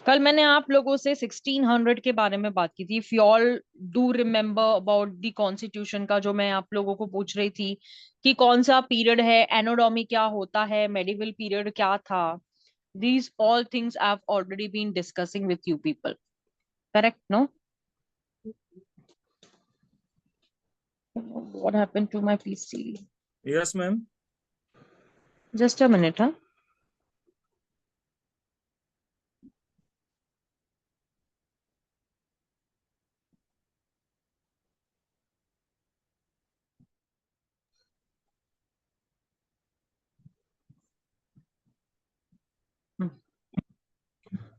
कल मैंने आप लोगों से 1600 के बारे में बात की थी। If you all do remember about the constitution का, जो मैं आप लोगों को पूछ रही थी कि कौन सा पीरियड है, एनोडॉमी क्या होता है, मेडिवल पीरियड क्या था। These all things I have already been discussing with you people, correct? No? What happened to my PC? Yes, ma'am. Just a minute. हाँ,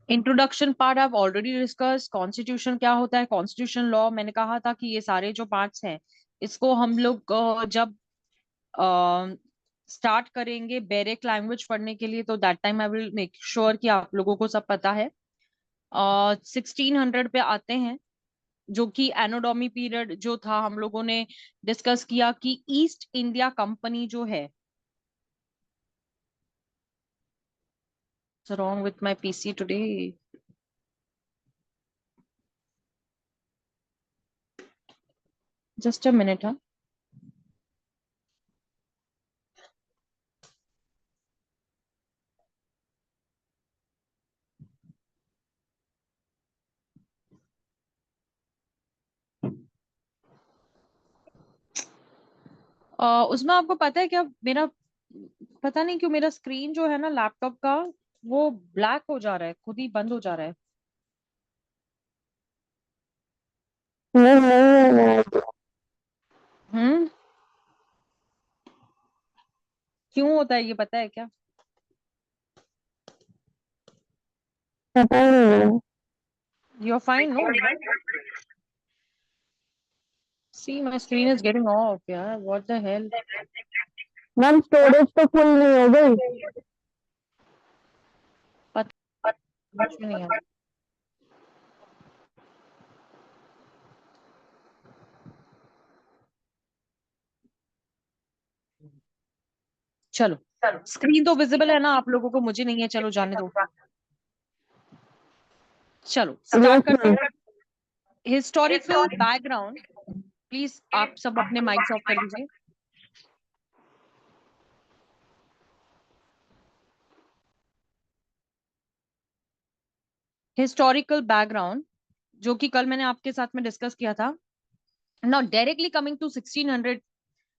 introduction part I already discuss. Constitution क्या होता है, constitution law, मैंने कहा था कि ये सारे जो पार्ट्स हैं इसको हम लोग जब स्टार्ट करेंगे बेरिक लैंग्वेज पढ़ने के लिए, तो that time I will make sure कि आप लोगों को सब पता है। 1600 पे आते हैं, जो कि एनोडॉमी पीरियड जो था, हम लोगों ने डिस्कस किया कि ईस्ट इंडिया कंपनी जो है, wrong with my PC today, just a minute. हाँ, उसमें आपको पता है क्या, मेरा पता नहीं क्यों मेरा स्क्रीन जो है ना लैपटॉप का, वो ब्लैक हो जा रहा है, खुद ही बंद हो जा रहा है। हम्म, क्यों होता है ये पता है क्या? You are fine, no? See my screen is getting off यार, what the hell. Ma'am storage तो फुल नहीं हो गई। पता कुछ भी नहीं है। चलो, स्क्रीन तो विजिबल है ना आप लोगों को, मुझे नहीं है, चलो जाने दो। चलो स्टार्ट यस करते मैम। हैं। हिस्टोरिकल बैकग्राउंड, प्लीज आप सब अपने माइक्स ऑफ कर लीजिए। हिस्टोरिकल बैकग्राउंड जो कि कल मैंने आपके साथ में डिस्कस किया था। नाउ डायरेक्टली कमिंग टू 1600,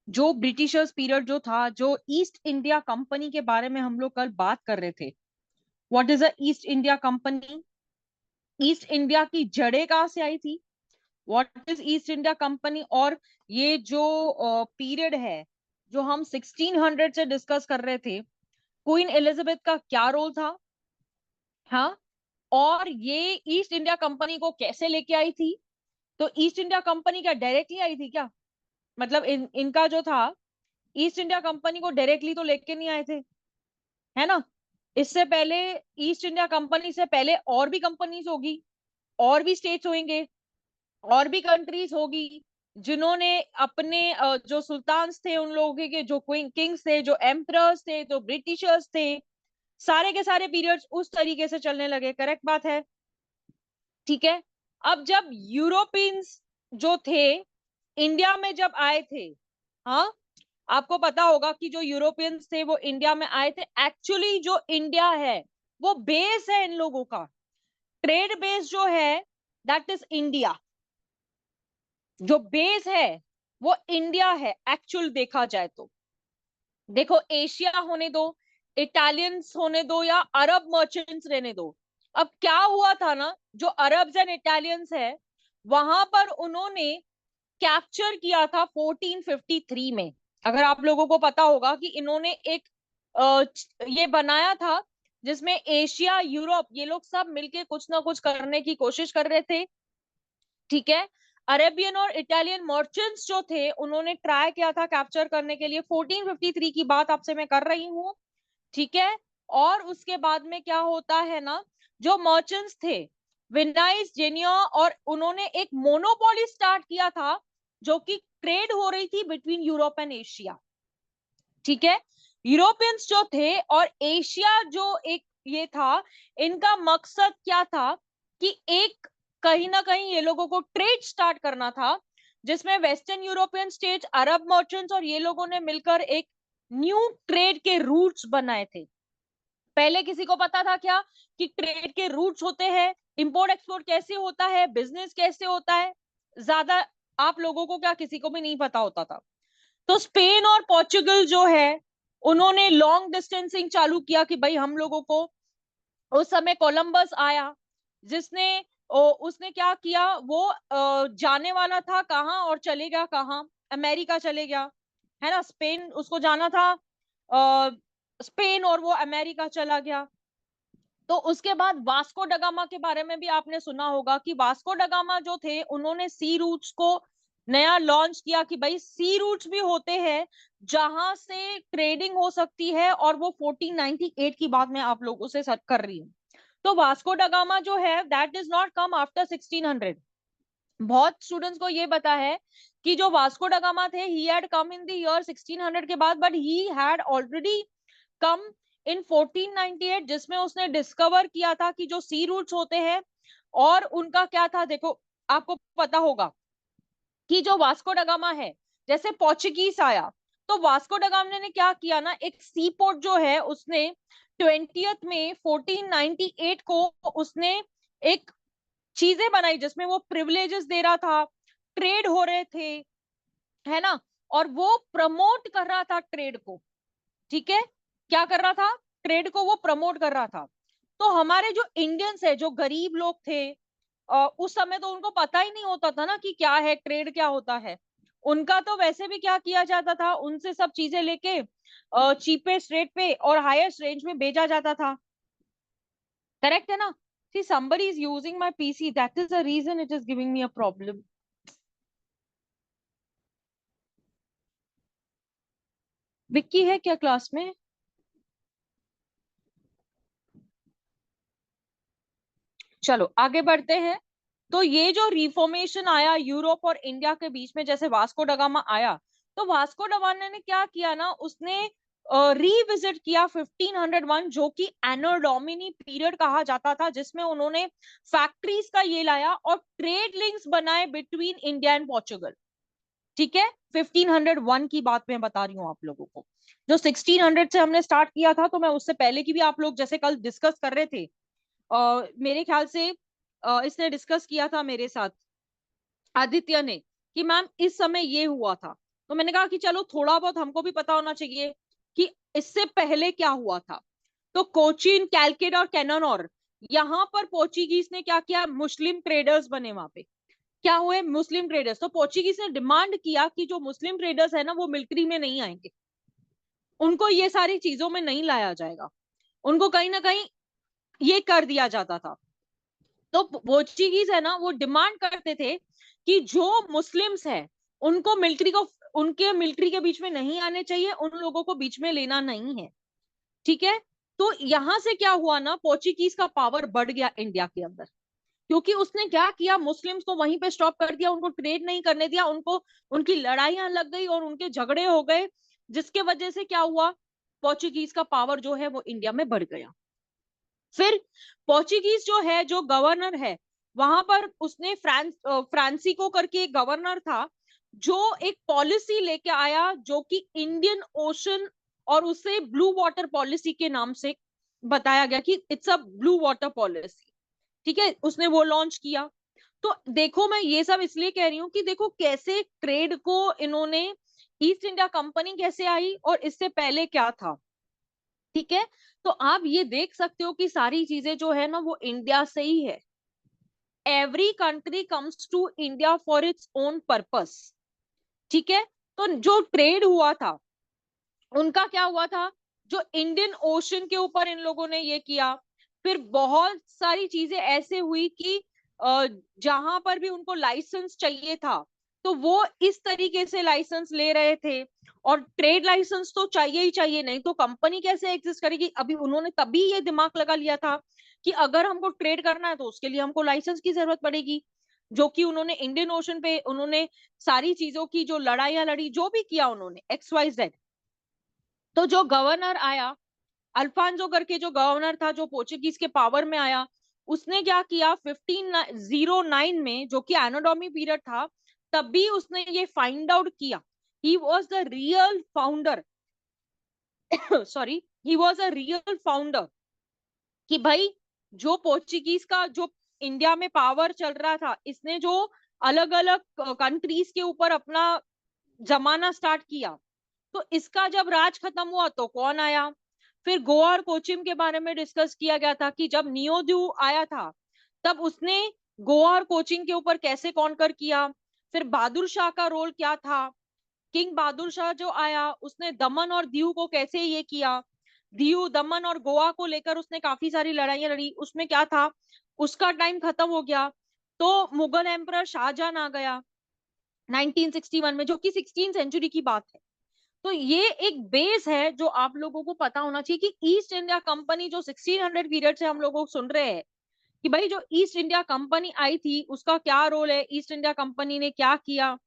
जो ब्रिटिशर्स पीरियड जो था, जो ईस्ट इंडिया कंपनी के बारे में हम लोग कल बात कर रहे थे। What is a East India company? East India की जड़ें कहाँ से आई थी? What is east India company? और ये जो पीरियड है जो हम 1600 से डिस्कस कर रहे थे, क्वीन एलिजाबेथ का क्या रोल था? हाँ, और ये ईस्ट इंडिया कंपनी को कैसे लेके आई थी? तो ईस्ट इंडिया कंपनी क्या डायरेक्टली आई थी क्या? मतलब इनका जो था, ईस्ट इंडिया कंपनी को डायरेक्टली तो लेके नहीं आए थे, है ना? इससे पहले, ईस्ट इंडिया कंपनी से पहले और भी कंपनीज होगी, और भी स्टेट्स होंगे, और भी कंट्रीज होगी, जिन्होंने अपने जो सुल्तान्स थे, उन लोगों के जो किंग्स थे, जो एम्परर्स थे, जो ब्रिटिशर्स थे, सारे के सारे पीरियड्स उस तरीके से चलने लगे। करेक्ट बात है, ठीक है। अब जब यूरोपियंस जो थे इंडिया में जब आए थे, हाँ, आपको पता होगा कि जो यूरोपियंस थे वो इंडिया में आए थे। एक्चुअली जो इंडिया है वो बेस है इन लोगों का, ट्रेड बेस जो है, दैट इज इंडिया। जो बेस है वो इंडिया है एक्चुअल देखा जाए तो। देखो, एशिया होने दो, इटालियंस होने दो, या अरब मर्चेंट्स रहने दो। अब क्या हुआ था ना, जो अरब्स एंड इटालियंस है, वहां पर उन्होंने कैप्चर किया था 1453 में। अगर आप लोगों को पता होगा कि इन्होंने एक ये बनाया था, जिसमें एशिया, यूरोप, ये लोग सब मिलके कुछ ना कुछ करने की कोशिश कर रहे थे, ठीक है। अरेबियन और इटालियन मर्चेंट्स जो थे, उन्होंने ट्राई किया था कैप्चर करने के लिए। 1453 की बात आपसे मैं कर रही हूँ, ठीक है। और उसके बाद में क्या होता है ना, जो मर्चेंट्स थे, विनाइस, जेनिया, और उन्होंने एक मोनोपोली स्टार्ट किया था, जो कि ट्रेड हो रही थी बिटवीन यूरोप एंड एशिया, ठीक है। यूरोपियंस जो थे और एशिया जो एक ये था, इनका मकसद क्या था कि एक कहीं ना कहीं ये लोगों को ट्रेड स्टार्ट करना था, जिसमें western European state, Arab merchants और ये लोगों ने मिलकर एक न्यू ट्रेड के रूट्स बनाए थे। पहले किसी को पता था क्या कि ट्रेड के रूट्स होते हैं, इंपोर्ट एक्सपोर्ट कैसे होता है, बिजनेस कैसे होता है? ज्यादा आप लोगों को क्या किसी को भी नहीं पता होता था। तो स्पेन और पोर्चुगल जो है, उन्होंने लॉन्ग डिस्टेंसिंग चालू किया कि भाई हम लोगों को, उस समय कोलंबस आया जिसने उसने क्या किया, वो जाने वाला था कहाँ और चले गया कहाँ, अमेरिका चले गया, है ना। स्पेन उसको जाना था, स्पेन, और वो अमेरिका चला गया। तो उसके बाद वास्को डगामा के बारे में भी आपने सुना होगा कि वास्को डगामा जो थे, उन्होंने सी रूट्स को नया लॉन्च किया कि भाई सी रूट्स भी होते हैं जहां से ट्रेडिंग हो सकती है, और वो 1498 की बात मैं आप लोगों से कर रही हूँ। तो वास्को डगामा जो है, that is not come after 1600। बहुत स्टूडेंट्स को ये पता है कि जो वास्को डगामा थे, he had come in the year 1600 के बाद, बट ही हैड ऑलरेडी कम इन 1498, जिसमें उसने डिस्कवर किया था कि जो सी रूट्स होते हैं, और उनका क्या था, देखो आपको पता होगा कि जो वास्को डगामा है, जैसे पोर्चुगीज आया, तो वास्को डगामा ने क्या किया ना, एक सी पोर्ट जो है उसने 20th में 1498 को उसने एक चीजें बनाई जिसमें वो प्रिविलेजेस दे रहा था, ट्रेड हो रहे थे, है ना, और वो प्रमोट कर रहा था ट्रेड को। ठीक है, क्या कर रहा था, ट्रेड को वो प्रमोट कर रहा था। तो हमारे जो इंडियंस है, जो गरीब लोग थे, उस समय तो उनको पता ही नहीं होता था ना कि क्या है ट्रेड, क्या होता है। उनका तो वैसे भी क्या किया जाता था, उनसे सब चीजें लेके चीपेस्ट रेट पे और हाईएस्ट रेंज में भेजा जाता था। करेक्ट है ना? See, somebody is using my PC. That is the reason it is giving me a problem. Vicky है क्या क्लास में? चलो आगे बढ़ते हैं। तो ये जो रिफॉर्मेशन आया यूरोप और इंडिया के बीच में, जैसे वास्को डगामा आया, तो वास्को डगामा ने क्या किया ना, उसने रीविजिट किया 1501, जो कि एनो डोमिनी पीरियड कहा जाता था, जिसमें उन्होंने फैक्ट्रीज का ये लाया और ट्रेड लिंक्स बनाए बिटवीन इंडिया एंड पोर्चुगल। ठीक है, 1501 की बात मैं बता रही हूँ आप लोगों को। जो 1600 से हमने स्टार्ट किया था, तो मैं उससे पहले की भी आप लोग जैसे कल डिस्कस कर रहे थे, मेरे ख्याल से इसने डिस्कस किया था मेरे साथ, आदित्य ने, कि मैम इस समय ये हुआ था। तो मैंने कहा कि चलो थोड़ा बहुत हमको भी पता होना चाहिए कि इससे पहले क्या हुआ था। तो कोचीन, कैलकेट और कैनानोर, यहाँ पर पोर्चुगीज ने क्या किया, मुस्लिम ट्रेडर्स बने वहां पे। क्या हुए, मुस्लिम ट्रेडर्स। तो पोर्चुगीज ने डिमांड किया कि जो मुस्लिम ट्रेडर्स है ना, वो मिलिट्री में नहीं आएंगे, उनको ये सारी चीजों में नहीं लाया जाएगा, उनको कहीं ना कहीं ये कर दिया जाता था। तो पोर्चुगीज है ना, वो डिमांड करते थे कि जो मुस्लिम्स है उनको मिलिट्री को, उनके मिलिट्री के बीच में नहीं आने चाहिए, उन लोगों को बीच में लेना नहीं है। ठीक है, तो यहां से क्या हुआ ना, पोर्चुगीज का पावर बढ़ गया इंडिया के अंदर, क्योंकि उसने क्या किया, मुस्लिम्स को वहीं पे स्टॉप कर दिया, उनको ट्रेड नहीं करने दिया, उनको उनकी लड़ाइयां लग गई और उनके झगड़े हो गए, जिसके वजह से क्या हुआ, पोर्चुगीज का पावर जो है वो इंडिया में बढ़ गया। फिर पोर्चुगीज जो है, जो गवर्नर है वहां पर, उसने फ्रांसिको करके एक गवर्नर था, जो एक पॉलिसी लेके आया जो कि इंडियन ओशन, और उसे ब्लू वाटर पॉलिसी के नाम से बताया गया कि it's a blue water policy. ठीक है, उसने वो लॉन्च किया। तो देखो, मैं ये सब इसलिए कह रही हूँ कि देखो कैसे ट्रेड को इन्होंने, ईस्ट इंडिया कंपनी कैसे आई और इससे पहले क्या था। ठीक है, तो आप ये देख सकते हो कि सारी चीजें जो है ना, वो इंडिया से ही है। Every country comes to India for its own purpose. ठीक है, तो जो ट्रेड हुआ था, उनका क्या हुआ था, जो इंडियन ओशन के ऊपर इन लोगों ने ये किया। फिर बहुत सारी चीजें ऐसे हुई कि जहां पर भी उनको लाइसेंस चाहिए था, तो वो इस तरीके से लाइसेंस ले रहे थे। और ट्रेड लाइसेंस तो चाहिए ही चाहिए, नहीं तो कंपनी कैसे एग्जिस्ट करेगी। अभी उन्होंने तभी ये दिमाग लगा लिया था कि अगर हमको ट्रेड करना है तो उसके लिए हमको लाइसेंस की जरूरत पड़ेगी, जो कि उन्होंने इंडियन ओशन पे, उन्होंने सारी चीजों की जो लड़ाइयां लड़ी, जो भी किया उन्होंने XYZ। तो जो गवर्नर आया, अल्फांसो करके जो गवर्नर था, जो पोर्चुगीज के पावर में आया, उसने क्या किया 1509 में, जो कि एनाटॉमी पीरियड था, तब भी उसने ये फाइंड आउट किया, he was the real founder sorry, he was a real founder, कि भाई जो पोर्चुगीज का जो इंडिया में पावर चल रहा था, इसने जो अलग अलग कंट्रीज के ऊपर अपना जमाना स्टार्ट किया, तो इसका जब राज खत्म हुआ तो कौन आया? फिर गोवा और कोचिन के बारे में डिस्कस किया गया था कि जब नियोदू आया था, तब उसने गोवा और कोचिन के ऊपर कैसे कॉन्कर किया। फिर बहादुर शाह का रोल क्या था, किंग बहादुर शाह जो आया, उसने दमन और दीव को कैसे ये किया, दीव दमन और गोवा को लेकर उसने काफी सारी लड़ाइयां लड़ी, उसमें क्या था, उसका टाइम खत्म हो गया। तो मुगल एम्परर शाहजहां आ गया 1961 में, जो कि 16 सेंचुरी की बात है। तो ये एक बेस है जो आप लोगों को पता होना चाहिए कि ईस्ट इंडिया कंपनी जो 1600 पीरियड से हम लोग सुन रहे हैं, कि भाई जो ईस्ट इंडिया कंपनी आई थी उसका क्या रोल है, ईस्ट इंडिया कंपनी ने क्या किया।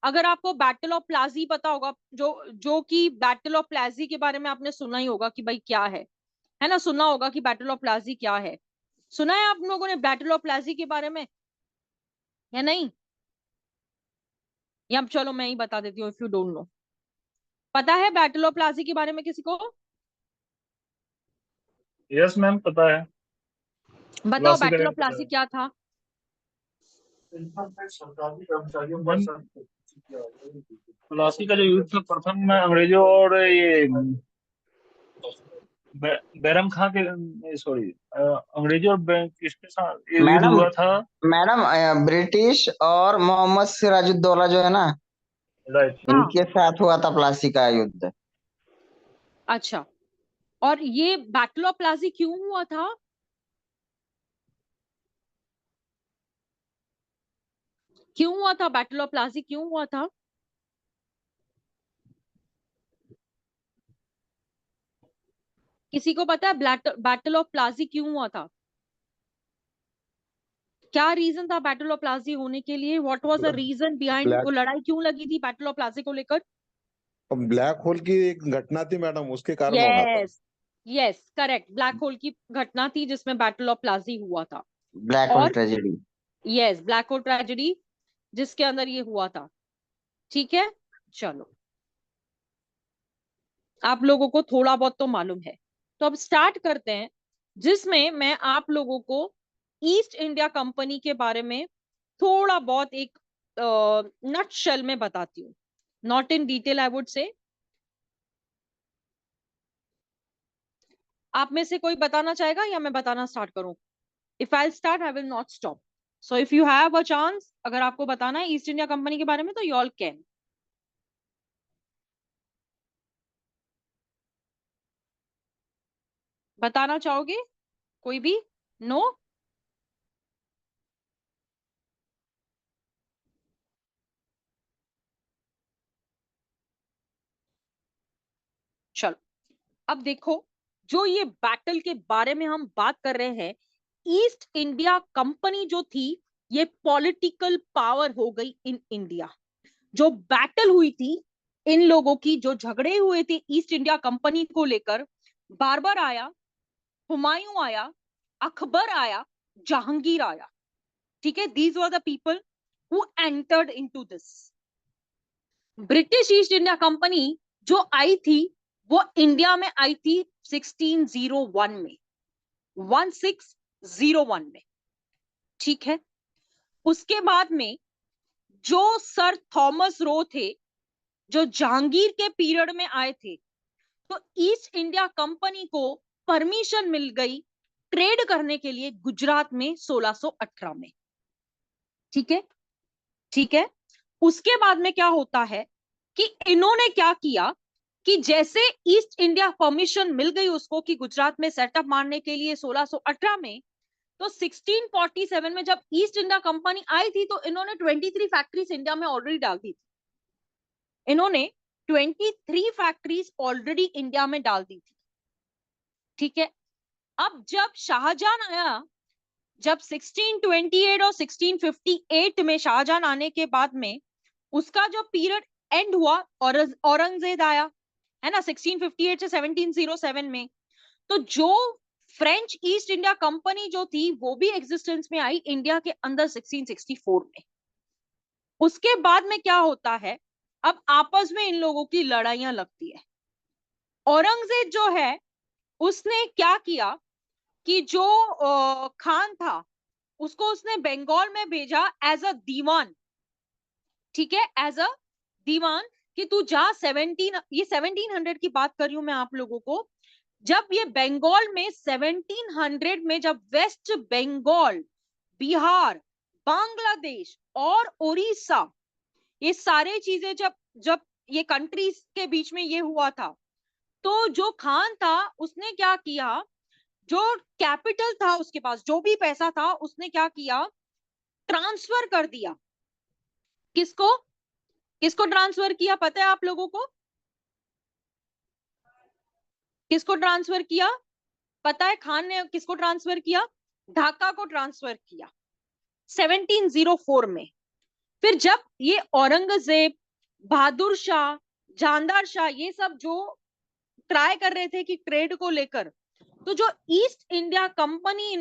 अगर आपको बैटल ऑफ प्लाजी पता होगा, जो कि बैटल ऑफ प्लाजी के बारे में आपने सुना ही होगा कि भाई क्या है ना, सुना होगा कि बैटल ऑफ प्लाजी क्या है। सुना है आप लोगों ने बैटल ऑफ प्लाजी के बारे में या नहीं? या चलो मैं ही बता देती हूँ, इफ यू डोंट नो। पता है बैटल ऑफ प्लाजी के बारे में किसी को? यस मैम, पता है। बताओ प्लासी का बैटल रेट ऑफ पता प्लाजी है। क्या था? प्लासी का जो युद्ध था, प्रथम में अंग्रेजों और ये बैरम खां के, सॉरी, अंग्रेजों और किसके साथ ये युद्ध मैडम हुआ था? मैडम ब्रिटिश और मोहम्मद सिराजुद्दौला जो है ना, राइट। हाँ, इनके साथ हुआ था प्लासी का युद्ध। अच्छा। और ये बैटल ऑफ प्लाजी क्यों हुआ था? क्यों हुआ था बैटल ऑफ प्लाजी, क्यों हुआ था? किसी को पता है बैटल ऑफ प्लाजी क्यों हुआ था? क्या रीजन था बैटल ऑफ प्लाजी होने के लिए? What was the reason behind, वो ब्लैक लड़ाई क्यों लगी थी बैटल ऑफ प्लाजी को लेकर? ब्लैक होल की एक घटना थी मैडम, उसके कारण होना था। Yes, yes correct, black hole की घटना थी जिसमें बैटल ऑफ प्लाजी हुआ था। ब्लैक होल और tragedy. Yes, black hole tragedy, जिसके अंदर ये हुआ था। ठीक है, चलो, आप लोगों को थोड़ा बहुत तो मालूम है। तो अब स्टार्ट करते हैं, जिसमें मैं आप लोगों को ईस्ट इंडिया कंपनी के बारे में थोड़ा बहुत एक नट शेल में बताती हूँ, not in detail I would say. आप में से कोई बताना चाहेगा या मैं बताना स्टार्ट करूं? If I start I will not stop. So if you have a chance, अगर आपको बताना है ईस्ट इंडिया कंपनी के बारे में, तो यू ऑल कैन। बताना चाहोगे कोई भी? नो? चलो, अब देखो, जो ये बैटल के बारे में हम बात कर रहे हैं, ईस्ट इंडिया कंपनी जो थी, ये पॉलिटिकल पावर हो गई इन इंडिया। जो बैटल हुई थी, इन लोगों की जो झगड़े हुए थे ईस्ट इंडिया कंपनी को लेकर, बाबर आया, हुमायूं आया, अकबर आया, जहांगीर आया। ठीक है, these were the people who entered into this. British east India company जो आई थी, वो इंडिया में आई थी 1601 में, 1601 में। ठीक है, उसके बाद में जो सर थॉमस रो थे, जो जहांगीर के पीरियड में आए थे, तो ईस्ट इंडिया कंपनी को परमिशन मिल गई ट्रेड करने के लिए गुजरात में 1618 में। ठीक है, ठीक है। उसके बाद में क्या होता है कि इन्होंने क्या किया, कि जैसे ईस्ट इंडिया परमिशन मिल गई उसको कि गुजरात में सेटअप मारने के लिए 1618 में, तो 1647 में जब ईस्ट इंडिया कंपनी आई थी, तो इन्होंने 23 फैक्ट्रीज इंडिया में ऑलरेडी डाल दी थी। इन्होंने 23 फैक्ट्रीज ऑलरेडी इंडिया में डाल दी थी। ठीक है, अब जब शाहजहां आया, जब 1628 और 1658 में शाहजहां आने के बाद में उसका जो पीरियड एंड हुआ, औरंगजेब आया, है ना, 1658 से 1707 में। तो जो फ्रेंच ईस्ट इंडिया कंपनी जो थी वो भी एग्जिस्टेंस में आई इंडिया के अंदर 1664 में। उसके बाद में क्या होता है, अब आपस में इन लोगों की लड़ाइयां लगती है। औरंगजेब जो है उसने क्या किया कि जो खान था उसको उसने बंगाल में भेजा एज अ दीवान, ठीक है, एज अ दीवान, कि तू जा 1700 की बात कर रही हूं मैं आप लोगों को, जब ये बंगाल में 1700 में जब वेस्ट बंगाल, बिहार, बांग्लादेश और उड़ीसा, ये सारे चीजें जब जब ये कंट्रीज के बीच में ये हुआ था, तो जो खान था उसने क्या किया, जो कैपिटल था उसके पास, जो भी पैसा था, उसने क्या किया, ट्रांसफर कर दिया। किसको किसको ट्रांसफर किया पता है आप लोगों को? किसको ट्रांसफर किया पता है? खान ने किसको ट्रांसफर किया? ढाका को ट्रांसफर किया 1704 में। फिर जब ये औरंगजेब, बहादुर शाह, जानदार शाह, ये सब जो ट्राई कर रहे थे कि ट्रेड को लेकर, तो जो ईस्ट इंडिया कंपनी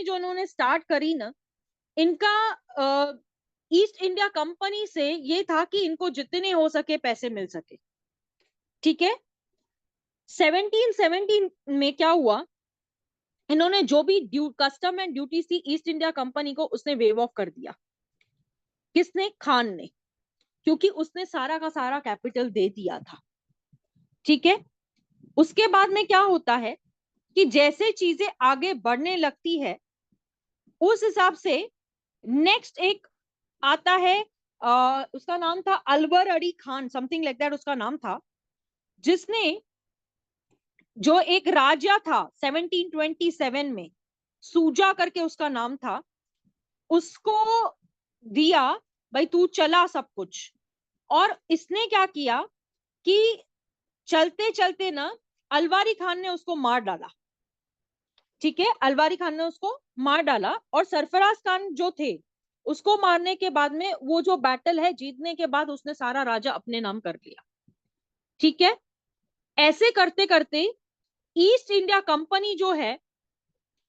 जो इन्होंने स्टार्ट करी ना, इनका ईस्ट इंडिया कंपनी से ये था कि इनको जितने हो सके पैसे मिल सके, ठीक है। 1717 में क्या हुआ, इन्होंने जो भी कस्टम एंड ड्यूटी थी ईस्ट इंडिया कंपनी को, उसने वेव ऑफ कर दिया। किसने? खान ने, क्योंकि उसने सारा का सारा कैपिटल दे दिया था, ठीक है। उसके बाद में क्या होता है कि जैसे चीजें आगे बढ़ने लगती है उस हिसाब से नेक्स्ट एक आता है, उसका नाम था Alwar Ali Khan, something like that उसका नाम था, जिसने जो एक राजा था 1727 में, सूजा करके उसका नाम था, उसको दिया भाई तू चला सब कुछ। और इसने क्या किया कि चलते चलते ना अलवारी खान ने उसको मार डाला, ठीक है, अलवारी खान ने उसको मार डाला। और सरफराज खान जो थे उसको मारने के बाद में वो जो बैटल है जीतने के बाद उसने सारा राजा अपने नाम कर लिया, ठीक है। ऐसे करते करते ईस्ट इंडिया कंपनी जो है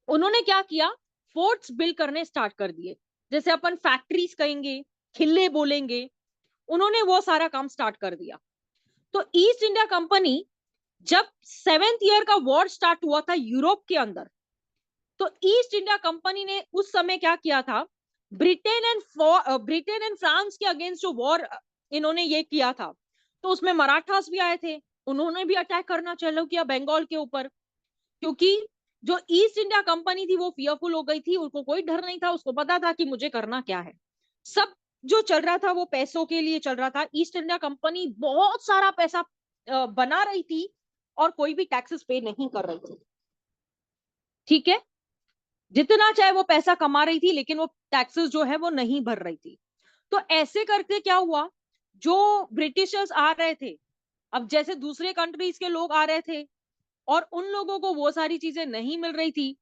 उन्होंने क्या किया, फोर्ट्स बिल्ड करने स्टार्ट कर दिए, जैसे अपन फैक्ट्रीज कहेंगे, किले बोलेंगे, उन्होंने वो सारा काम स्टार्ट कर दिया। तो ईस्ट इंडिया कंपनी जब 7th ईयर का वॉर स्टार्ट हुआ था यूरोप के अंदर, तो ईस्ट इंडिया कंपनी ने उस समय क्या किया था, ब्रिटेन एंड फ्रांस के अगेंस्ट जो वॉर इन्होंने ये किया था, तो उसमें मराठास भी आए थे, उन्होंने भी अटैक करना चालू किया बंगाल के ऊपर, क्योंकि जो ईस्ट इंडिया कंपनी थी वो फियरफुल हो गई थी, उनको कोई डर नहीं था, उसको पता था कि मुझे करना क्या है। सब जो चल रहा था वो पैसों के लिए चल रहा था। ईस्ट इंडिया कंपनी बहुत सारा पैसा बना रही थी और कोई भी टैक्सेस पे नहीं कर रही थी, ठीक है, जितना चाहे वो पैसा कमा रही थी, लेकिन वो टैक्सेस जो है वो नहीं भर रही थी। तो ऐसे करके क्या हुआ, जो ब्रिटिशर्स आ रहे थे, अब जैसे दूसरे कंट्रीज के लोग आ रहे थे और उन लोगों को वो सारी चीजें नहीं मिल रही थी,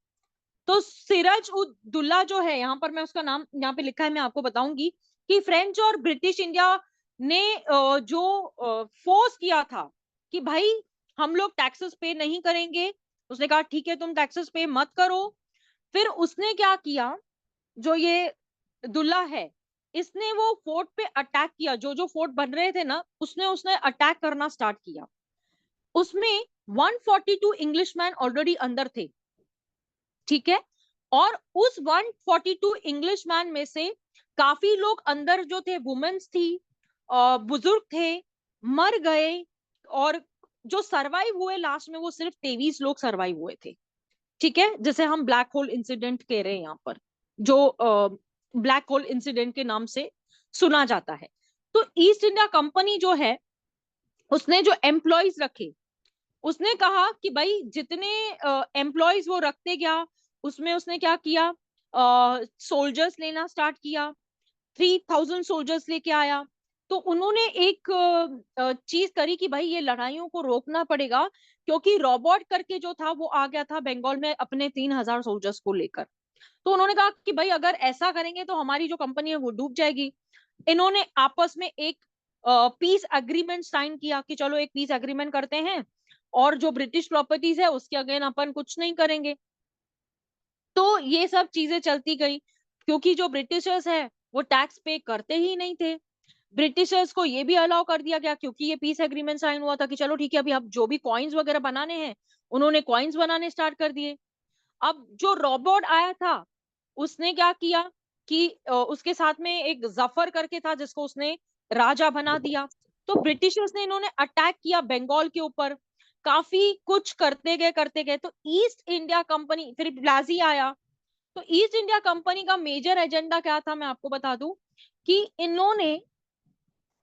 तो सिराज उद दुल्ला जो है, यहाँ पर मैं उसका नाम यहाँ पे लिखा है, मैं आपको बताऊंगी कि फ्रेंच और ब्रिटिश इंडिया ने जो फोर्स किया था कि भाई हम लोग टैक्सेस पे नहीं करेंगे, उसने कहा ठीक है तुम टैक्सेस पे मत करो। फिर उसने क्या किया, जो ये दुल्ला है, इसने वो फोर्ट पे अटैक किया, जो जो फोर्ट बन रहे थे ना, उसने अटैक करना स्टार्ट किया। उसमें 142 इंग्लिशमैन ऑलरेडी अंदर थे, ठीक है, और उस 142 इंग्लिशमैन में से काफी लोग अंदर जो थे, वुमेन्स थी, बुजुर्ग थे, मर गए, और जो सरवाइव हुए लास्ट में वो सिर्फ 23 लोग सरवाइव हुए थे, ठीक है, जिसे हम ब्लैक होल इंसिडेंट कह रहे हैं यहाँ पर, जो ब्लैक होल इंसिडेंट के नाम से सुना जाता है। तो ईस्ट इंडिया कंपनी जो है उसने जो एम्प्लॉयज रखे, उसने कहा कि भाई जितने एम्प्लॉयज वो रखते गया, उसमें उसने क्या किया, सोल्जर्स लेना स्टार्ट किया, 3000 सोल्जर्स लेके आया। तो उन्होंने एक चीज करी कि भाई ये लड़ाइयों को रोकना पड़ेगा, क्योंकि रॉबर्ट करके जो था वो आ गया था बंगाल में अपने 3000 सोल्जर्स को लेकर। तो उन्होंने कहा कि भाई अगर ऐसा करेंगे तो हमारी जो कंपनी है वो डूब जाएगी। इन्होंने आपस में एक पीस एग्रीमेंट साइन किया कि चलो एक पीस एग्रीमेंट करते हैं और जो ब्रिटिश प्रॉपर्टीज है उसके अगेन अपन कुछ नहीं करेंगे। तो ये सब चीजें चलती गई, क्योंकि जो ब्रिटिशर्स है वो टैक्स पे करते ही नहीं थे। ब्रिटिशर्स को ये भी अलाउ कर दिया गया, क्योंकि ये पीस एग्रीमेंट साइन हुआ था कि चलो ठीक है, अभी अब जो भी कॉइन्स वगैरह बनाने हैं उन्होंने कॉइन्स बनाने स्टार्ट कर दिए। अब जो रॉबर्ट आया था उसने क्या किया कि उसके साथ में एक जफर करके था जिसको उसने राजा बना दिया। तो ब्रिटिशर्स ने इन्होंने अटैक किया बंगाल के ऊपर, काफी कुछ करते गए। तो ईस्ट इंडिया कंपनी, फिर प्लाजी आया। तो ईस्ट इंडिया कंपनी का मेजर एजेंडा क्या था, मैं आपको बता दूं कि इन्होंने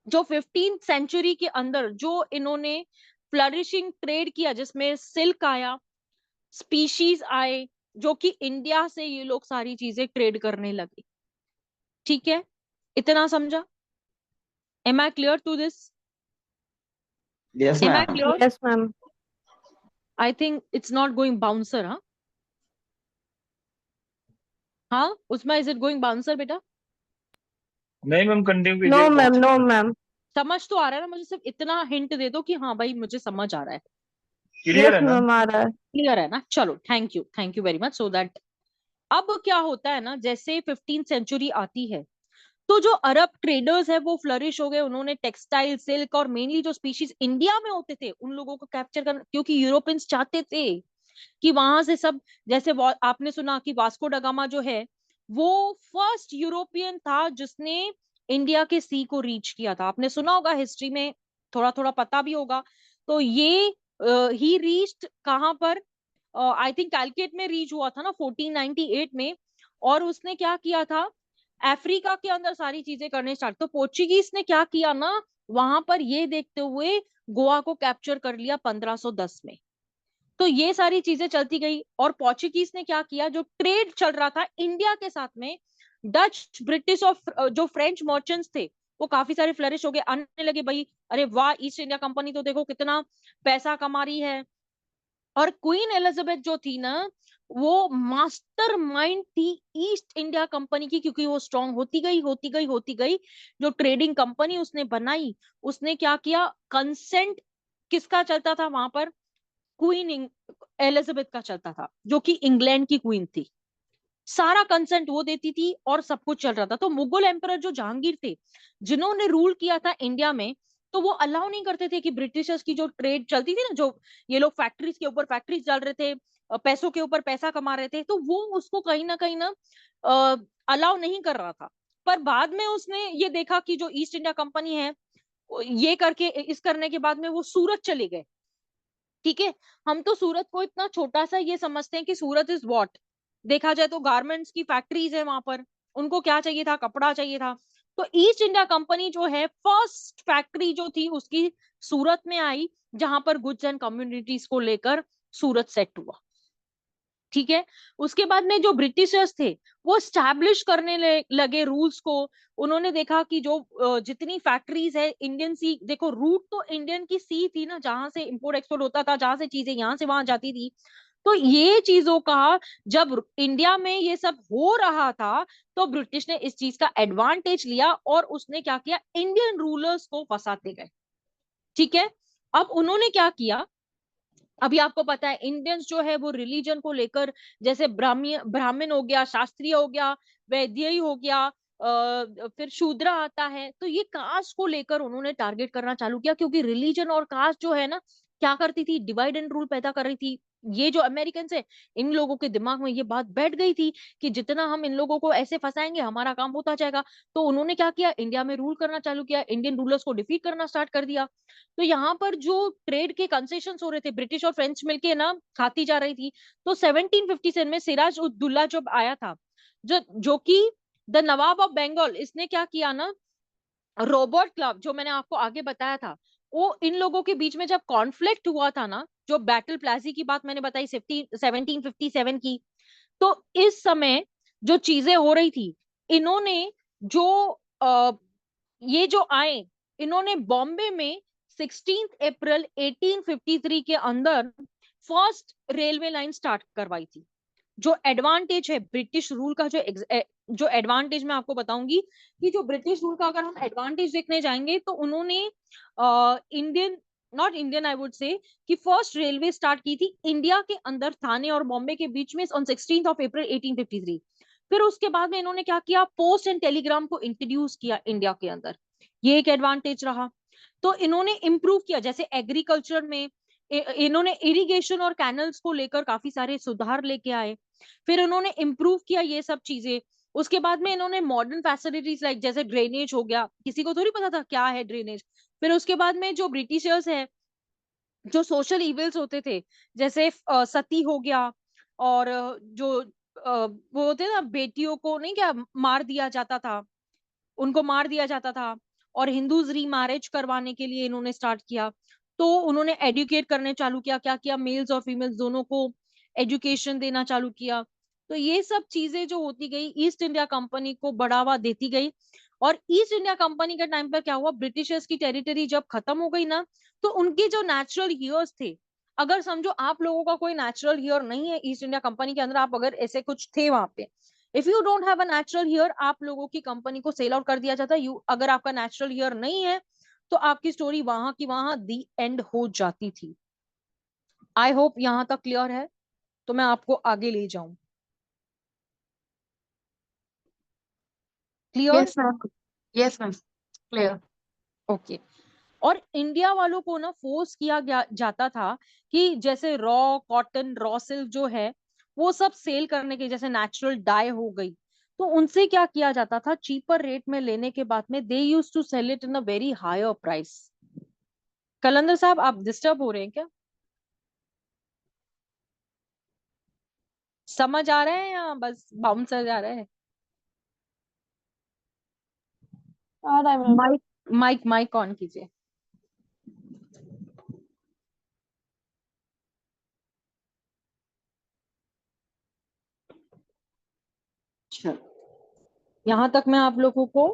जो 15th सेंचुरी के अंदर जो इन्होंने फ्लरिशिंग ट्रेड किया, जिसमें सिल्क आया, स्पीशीज आए, जो कि इंडिया से ये लोग सारी चीजें ट्रेड करने लगे। ठीक है, इतना समझा? Am I clear to this? Yes am I ma'am. Clear? Yes, ma'am. I think it's not going bouncer. हाँ हाँ, उसमें इज इट गोइंग बाउंसर बेटा? नहीं मैम, कंटिन्यू No, कीजिए, बहुत ma'am. अच्छा No, है। ma'am. समझ तो आ रहा है ना? मुझे सिर्फ इतना हिंट दे दो कि हाँ भाई मुझे समझ आ रहा है। क्लियर Yes, है ना? ma'am. आ रहा है. क्लियर है ना? चलो, thank you very much. So that अब क्या होता है ना, जैसे 15th सेंचुरी आती है तो जो अरब ट्रेडर्स है वो फ्लरिश हो गए। उन्होंने टेक्सटाइल, सिल्क और मेनली जो स्पीशीज इंडिया में होते थे उन लोगों को कैप्चर करना, क्योंकि यूरोपियंस चाहते थे कि वहां से सब, जैसे आपने सुना कि वास्को ड गामा जो है वो फर्स्ट यूरोपियन था जिसने इंडिया के सी को रीच किया था। आपने सुना होगा, हिस्ट्री में थोड़ा थोड़ा पता भी होगा। तो ये ही रीच्ड कहाँ पर? आई थिंक कैलकेट में रीच हुआ था ना 1498 में। और उसने क्या किया था, अफ्रीका के अंदर सारी चीजें करने स्टार्ट। तो पोर्चुगीज ने क्या किया ना, वहां पर ये देखते हुए गोवा को कैप्चर कर लिया 1510 में। तो ये सारी चीजें चलती गई। और पोर्चुगीज ने क्या किया, जो ट्रेड चल रहा था इंडिया के साथ में, डच, ब्रिटिश और जो फ्रेंच मर्चेंट्स थे वो काफी सारे फ्लरिश हो गए, आने लगे भाई, अरे वाह ईस्ट इंडिया कंपनी तो देखो कितना पैसा कमा रही है। और क्वीन एलिजाबेथ जो थी ना, वो मास्टरमाइंड थी ईस्ट इंडिया कंपनी की, क्योंकि वो स्ट्रांग होती गई। जो ट्रेडिंग कंपनी उसने बनाई, उसने क्या किया, कंसेंट किसका चलता था वहां पर? क्वीन एलिजाबेथ का चलता था, जो कि इंग्लैंड की क्वीन थी। सारा कंसेंट वो देती थी और सब कुछ चल रहा था। तो मुगल एम्परर जो जहांगीर थे, जिन्होंने रूल किया था इंडिया में, तो वो अलाउ नहीं करते थे कि ब्रिटिशर्स की जो ट्रेड चलती थी ना, जो ये लोग फैक्ट्रीज के ऊपर फैक्ट्रीज डाल रहे थे, पैसों के ऊपर पैसा कमा रहे थे, तो वो उसको कहीं ना अलाउ नहीं कर रहा था। पर बाद में उसने ये देखा कि जो ईस्ट इंडिया कंपनी है, ये करके, इस करने के बाद में वो सूरत चले गए। ठीक है, हम तो सूरत को इतना छोटा सा ये समझते हैं कि सूरत इज व्हाट, देखा जाए तो गारमेंट्स की फैक्ट्रीज है वहां पर। उनको क्या चाहिए था, कपड़ा चाहिए था। तो ईस्ट इंडिया कंपनी जो है, फर्स्ट फैक्ट्री जो थी उसकी सूरत में आई, जहां पर गुड्स एंड कम्युनिटीज को लेकर सूरत सेट हुआ। ठीक है, उसके बाद में जो ब्रिटिशर्स थे वो स्टैब्लिश करने लगे रूल्स को। उन्होंने देखा कि जो जितनी फैक्ट्रीज है इंडियन सी, देखो रूट तो इंडियन की सी थी ना, जहां से इंपोर्ट एक्सपोर्ट होता था, जहां से चीजें यहाँ से वहां जाती थी। तो ये चीजों का जब इंडिया में ये सब हो रहा था, तो ब्रिटिश ने इस चीज का एडवांटेज लिया और उसने क्या किया, इंडियन रूलर्स को फंसाते गए। ठीक है, अब उन्होंने क्या किया, अभी आपको पता है इंडियंस जो है वो रिलीजन को लेकर, जैसे ब्राह्मण हो गया, शास्त्रीय हो गया, वैद्य हो गया, फिर शूद्र आता है, तो ये कास्ट को लेकर उन्होंने टारगेट करना चालू किया, क्योंकि रिलीजन और कास्ट जो है ना, क्या करती थी, डिवाइड एंड रूल पैदा कर रही थी। ये जो अमेरिकन है, इन लोगों के दिमाग में ये बात बैठ गई थी कि जितना हम इन लोगों को ऐसे फंसाएंगे हमारा काम होता जाएगा। तो उन्होंने क्या किया, इंडिया में रूल करना चालू किया, इंडियन रूलर्स को डिफीट करना स्टार्ट कर दिया। तो यहाँ पर जो ट्रेड के कंसेशन हो रहे थे, ब्रिटिश और फ्रेंच मिलके ना खाती जा रही थी। तो 1757 में सिराज उद्दौला जब आया था, जो कि द नवाब ऑफ बंगाल, इसने क्या किया ना, रॉबर्ट क्लाइव जो मैंने आपको आगे बताया था, वो इन लोगों के बीच में जब कॉन्फ्लिक्ट हुआ था ना, जो बैटल प्लाजी की बात मैंने बताई 1757 की, तो इस समय जो चीजें हो रही थी, इन्होंने जो ये जो आए, इन्होंने बॉम्बे में 16 अप्रैल 1853 के अंदर फर्स्ट रेलवे लाइन स्टार्ट करवाई थी। जो एडवांटेज है ब्रिटिश रूल का, जो जो एडवांटेज मैं आपको बताऊंगी कि जो ब्रिटिश रूल का अगर हम एडवांटेज देखने जाएंगे तो उन्होंने Indian, not Indian I would say, कि फर्स्ट रेलवे स्टार्ट की थी इंडिया के अंदर थाने और बॉम्बे के बीच में ऑन 16 अप्रैल 1853। फिर उसके बाद में इन्होंने क्या किया, पोस्ट एंड टेलीग्राम को इंट्रोड्यूस किया इंडिया के अंदर, ये एक एडवांटेज रहा। तो इन्होंने इम्प्रूव किया, जैसे एग्रीकल्चर में इन्होंने इरिगेशन और कैनल्स को लेकर काफी सारे सुधार लेके आए। फिर उन्होंने इम्प्रूव किया ये सब चीजें। उसके बाद में इन्होंने मॉडर्न फैसिलिटीज लाइक जैसे ड्रेनेज हो गया, किसी को थोड़ी पता था क्या है ड्रेनेज। फिर उसके बाद में जो ब्रिटिशर्स है, जो सोशल इविल्स होते थे, जैसे सती हो गया, और जो वो होते ना बेटियों को नहीं क्या मार दिया जाता था, उनको मार दिया जाता था, और हिंदूज रीमैरिज करवाने के लिए इन्होंने स्टार्ट किया। तो उन्होंने एडुकेट करने चालू किया, क्या किया, मेल्स और फीमेल्स दोनों को एजुकेशन देना चालू किया। तो ये सब चीजें जो होती गई, ईस्ट इंडिया कंपनी को बढ़ावा देती गई। और ईस्ट इंडिया कंपनी के टाइम पर क्या हुआ, ब्रिटिशर्स की टेरिटरी जब खत्म हो गई ना, तो उनके जो नेचुरल हीरोज थे, अगर समझो आप लोगों का कोई नेचुरल हीरो नहीं है ईस्ट इंडिया कंपनी के अंदर, आप अगर ऐसे कुछ थे वहां पे, if you don't have a natural here, आप लोगों की कंपनी को सेल आउट कर दिया जाता। यू अगर आपका नेचुरल हियर नहीं है तो आपकी स्टोरी वहां की वहां दी एंड हो जाती थी। आई होप यहां तक क्लियर है, तो मैं आपको आगे ले जाऊं। Clear? Yes ma'am, yes ma'am, clear. Okay. और इंडिया वालों को ना फोर्स किया गया जाता था कि जैसे रॉ कॉटन, रॉ सिल्क जो है वो सब सेल करने के, जैसे नेचुरल डाई हो गई, तो उनसे क्या किया जाता था, चीपर रेट में लेने के बाद में they use to sell it in a very higher price. Qalandar साहब आप डिस्टर्ब हो रहे हैं क्या? समझ आ रहे हैं या बस बाउंसर जा रहे हैं? आ रहा है ma'am. Mic mic mic on कीजिए। चलो, यहां तक मैं आप लोगों को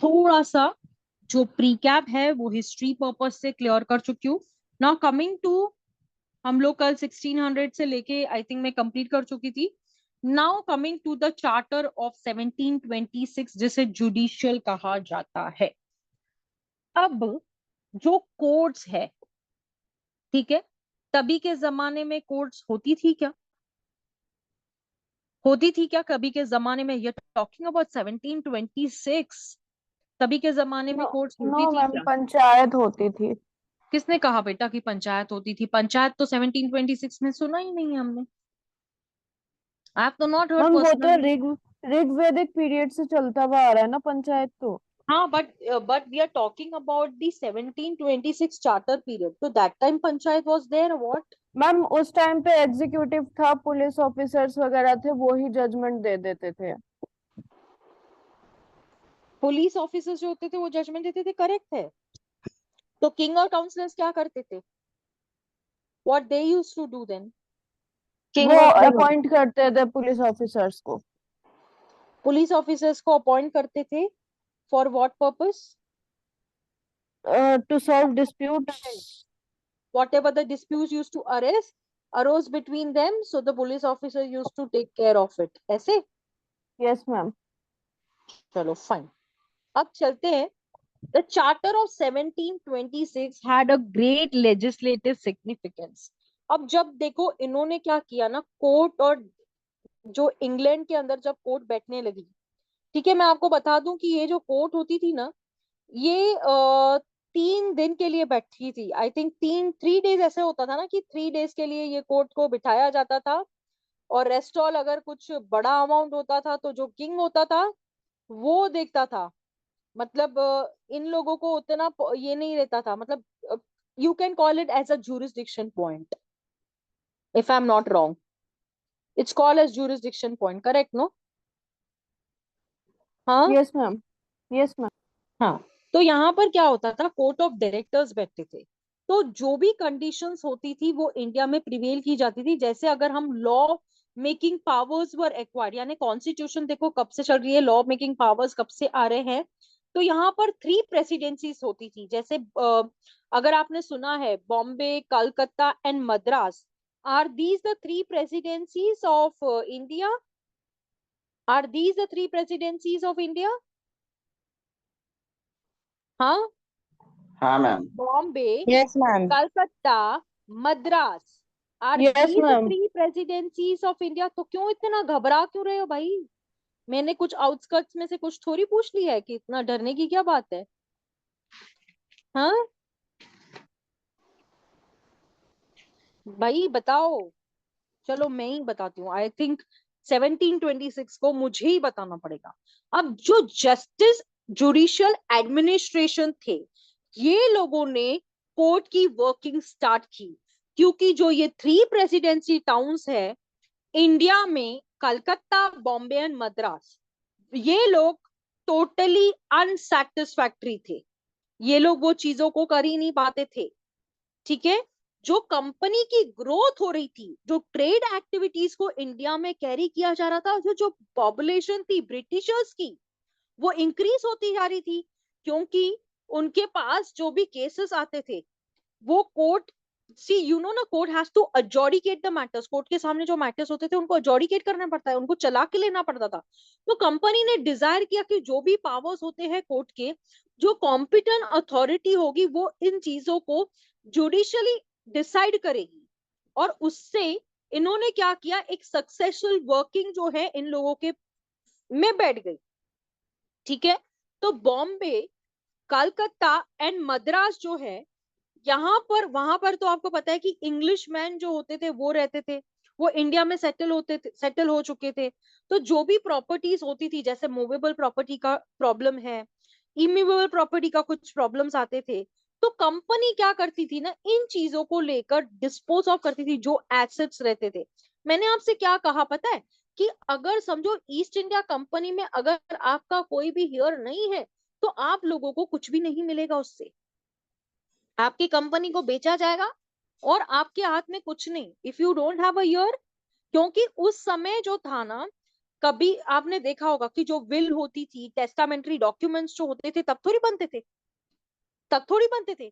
थोड़ा सा जो प्रीकैप है वो हिस्ट्री पर्पस से क्लियर कर चुकी हूँ। नाउ कमिंग टू, हम लोग कल 1600 से लेके आई थिंक मैं कंप्लीट कर चुकी थी। Now coming to the charter of 1726 जिसे जुडिशियल कहा जाता है। अब जो कोर्ट्स है, ठीक है, तभी के जमाने में कोर्ट्स होती थी क्या? होती थी क्या कभी के जमाने में? ये टॉकिंग अबाउट 1726, तभी के जमाने में नो, कोर्ट्स होती नो थी मैम, क्या? पंचायत होती थी। किसने कहा बेटा कि पंचायत होती थी? पंचायत तो 1726 में सुना ही नहीं है हमने। आई हैव तो नॉट हर्ड मैम वो तो पर्सनली। ऋग्वेदिक पीरियड से चलता हुआ आ रहा है ना पंचायत तो। हाँ, but we are talking about the 1726 charter period. So that time panchayat was there, what? Ma'am उस टाइम पे एग्जीक्यूटिव था, पुलिस ऑफिसर्स वगैरह थे, वो ही जजमेंट दे देते थे। पुलिस ऑफिसर्स जो होते थे वो जजमेंट देते थे, करेक्ट है। तो किंग और काउंसलर्स क्या करते थे? What they used to do then? वो किंग और अपॉइंट करते थे पुलिस ऑफिसर्स को। पुलिस ऑफिसर्स को अपॉइंट करते थे for what purpose? To solve disputes. Whatever the disputes used to arose between them, so the police officer used to take care of it, ऐसे? Yes ma'am. चलो fine, अब चलते हैं। The Charter of 1726 had a great legislative significance. अब जब देखो इन्होंने क्या किया ना, कोर्ट, और जो इंग्लैंड के अंदर जब कोर्ट बैठने लगी, ठीक है, मैं आपको बता दूं कि ये जो कोर्ट होती थी ना, ये 3 दिन के लिए बैठी थी। आई थिंक 3 डेज ऐसे होता था ना कि 3 डेज के लिए ये कोर्ट को बिठाया जाता था। और रेस्ट ऑल अगर कुछ बड़ा अमाउंट होता था तो जो किंग होता था वो देखता था। मतलब इन लोगों को उतना ये नहीं रहता था, मतलब you can call it as a jurisdiction point, if I'm not wrong, it's called as jurisdiction point, correct no? हाँ यस मैम, यस मैम। हाँ। तो यहाँ पर क्या होता था, कोर्ट ऑफ डायरेक्टर्स बैठते थे। तो जो भी कंडीशंस होती थी वो इंडिया में प्रिवेल की जाती थी। जैसे अगर हम लॉ मेकिंग पावर्स वर एक्वायर्ड, यानी कॉन्स्टिट्यूशन देखो कब से चल रही है, लॉ मेकिंग पावर्स कब से आ रहे हैं, तो यहाँ पर 3 प्रेसिडेंसीज होती थी। जैसे अगर आपने सुना है Bombay, Calcutta and Madras, are these the 3 presidencies of India? Are these the three presidencies of India? हाँ, हाँ मैम। Bombay, Yes, ma'am. Calcutta, Madras. Are Yes, these the ma'am. three presidencies of India? तो क्यों इतना घबरा क्यों रहे हो भाई? मैंने कुछ आउटस्कर्ट्स में से कुछ थोड़ी पूछ लिया है कि इतना डरने की क्या बात है? हाँ भाई बताओ। चलो मैं ही बताती हूँ। आई थिंक 1726 को मुझे ही बताना पड़ेगा। अब जो जस्टिस जुडिशियल एडमिनिस्ट्रेशन थे, ये लोगों ने कोर्ट की वर्किंग स्टार्ट की, क्योंकि जो ये थ्री प्रेसिडेंसी टाउन्स है इंडिया में, कलकत्ता, बॉम्बे एंड मद्रास, ये लोग टोटली अनसेटिस्फैक्टरी थे। ये लोग वो चीजों को कर ही नहीं पाते थे। ठीक है, जो कंपनी की ग्रोथ हो रही थी, जो ट्रेड एक्टिविटीज को इंडिया में कैरी किया जा रहा था, जो पॉपुलेशन थी ब्रिटिशर्स की, वो इंक्रीज होती जा रही थी, क्योंकि उनके पास जो भी केसेस आते थे वो कोर्ट, सी यू नो ना, court has to adjudicate the matters. Court के सामने जो मैटर्स होते थे उनको अजॉडिकेट करना पड़ता है, उनको चला के लेना पड़ता था। तो कंपनी ने डिजायर किया कि जो भी पावर्स होते हैं कोर्ट के, जो कॉम्पिटेंट अथॉरिटी होगी वो इन चीजों को जुडिशियली डिसाइड करेगी। और उससे इन्होंने क्या किया, एक सक्सेसफुल वर्किंग जो है इन लोगों के में बैठ गई। ठीक है, तो बॉम्बे, कलकत्ता एंड मद्रास जो है, यहाँ पर वहां पर तो आपको पता है कि इंग्लिश मैन जो होते थे वो रहते थे, वो इंडिया में सेटल हो चुके थे। तो जो भी प्रॉपर्टीज होती थी, जैसे मूवेबल प्रॉपर्टी का प्रॉब्लम है, इमूवेबल प्रॉपर्टी का कुछ प्रॉब्लम्स आते थे, तो कंपनी क्या करती थी ना, इन चीजों को लेकर डिस्पोज ऑफ करती थी जो एसेट्स रहते थे। मैंने आपसे क्या कहा पता है, कि अगर समझो ईस्ट इंडिया कंपनी में अगर आपका कोई भी हेयर नहीं है, तो आप लोगों को कुछ भी नहीं मिलेगा उससे। आपकी कंपनी को बेचा जाएगा और आपके हाथ में कुछ नहीं, if you don't have a year. क्योंकि उस समय जो था ना, कभी आपने देखा होगा कि जो विल होती थी, टेस्टामेंट्री डॉक्यूमेंट्स जो होते थे, तब थोड़ी बनते थे,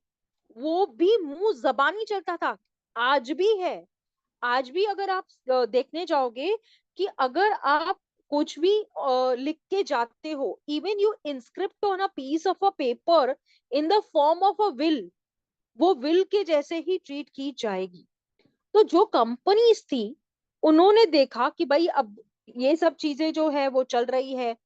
वो भी मुंह जबानी चलता था। आज भी है, आज भी अगर आप देखने जाओगे, कि अगर आप कुछ भी लिख के जाते हो, even you inscript on a piece of a paper in the form of a will, वो विल के जैसे ही ट्रीट की जाएगी। तो जो कंपनीज थी, उन्होंने देखा कि भाई अब ये सब चीजें जो है वो चल रही है,